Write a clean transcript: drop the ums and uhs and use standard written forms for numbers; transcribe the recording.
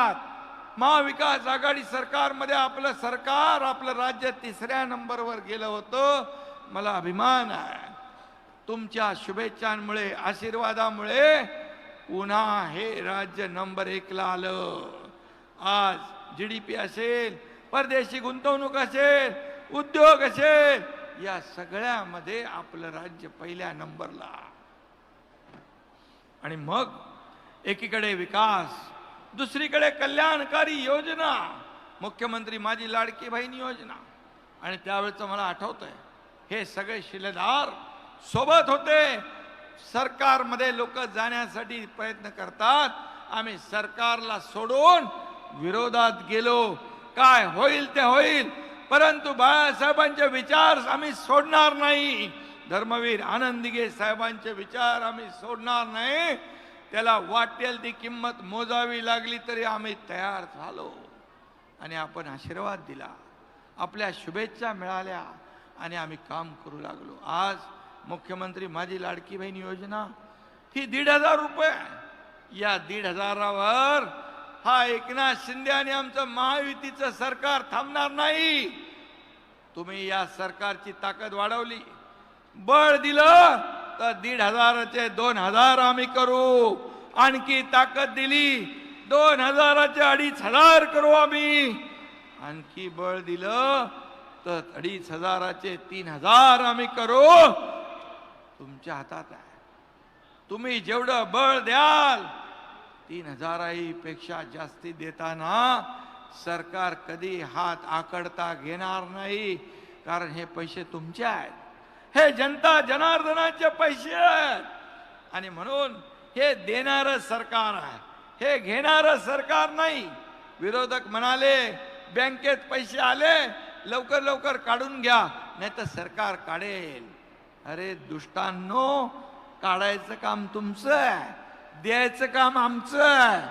काळात महाविकास आघाडी सरकारमध्ये आपलं सरकार, आपलं राज्य 3ऱ्या नंबरवर गेलं होतं. मला अभिमान आहे. तुमच्या शुभेच्छांमुळे, आशीर्वादामुळे पुन्हा हे राज्य नंबर 1 ला आलं. आज GDP असेल, परदेशी गुंतवणूक असेल, उद्योग असेल, या सगळ्यामध्ये आपलं राज्य पहिल्या नंबरला. आणि मग एकीकडे विकास, दुसरीकडे कल्याणकारी योजना, मुख्यमंत्री माझी लाडकी बहीण योजना. आणि त्यावेळेचं मला आठवतंय, हे सगळे शिलेदार सोबत होते. सरकारमध्ये लोक जाण्यासाठी प्रयत्न करतात, आम्ही सरकारला सोडून विरोधात गेलो. काय होईल ते होईल, परंतु बाळासाहेबांचे विचार आम्ही सोडणार नाही. धर्मवीर आनंद दिघे साहेबांचे विचार आम्ही सोडणार नाही. त्याला वाटेल ती किंमत मोजावी लागली तरी आम्ही तयार झालो. आणि आपण आशीर्वाद दिला, आपल्या शुभेच्छा मिळाल्या आणि आम्ही काम करू लागलो. आज मुख्यमंत्री माझी लाडकी बहीण योजना ही 1,500 रुपये. या 1,500वर हा एकनाथ शिंदे आणि आमचं महायुतीचं सरकार थांबणार नाही. तुम्ही या सरकारची ताकद वाढवली, बळ दिलं तर 1,500चे 2,000 आम्ही करू. आणखी ताकद दिली, 2,000चे 2,500 करू आम्ही. आणखी बळ दिलं तर 2,500चे 3,000 आम्ही करू. तुमच्या हातात आहे. तुम्ही जेवढं बळ द्याल, 3,000 पेक्षा जास्ती देताना सरकार कधी हात आकडता घेणार नाही. कारण हे पैसे तुमचे आहेत, हे जनता जनार्दनाचे पैसे आहेत. आणि म्हणून हे देणारं सरकार आहे, हे घेणारं सरकार नाही. विरोधक म्हणाले बँकेत पैसे आले, लवकर लवकर काढून घ्या, नाही तर सरकार काढेल. अरे दुष्टांनो, काढायचं काम तुमचं आहे, द्यायचं काम आमचं आहे.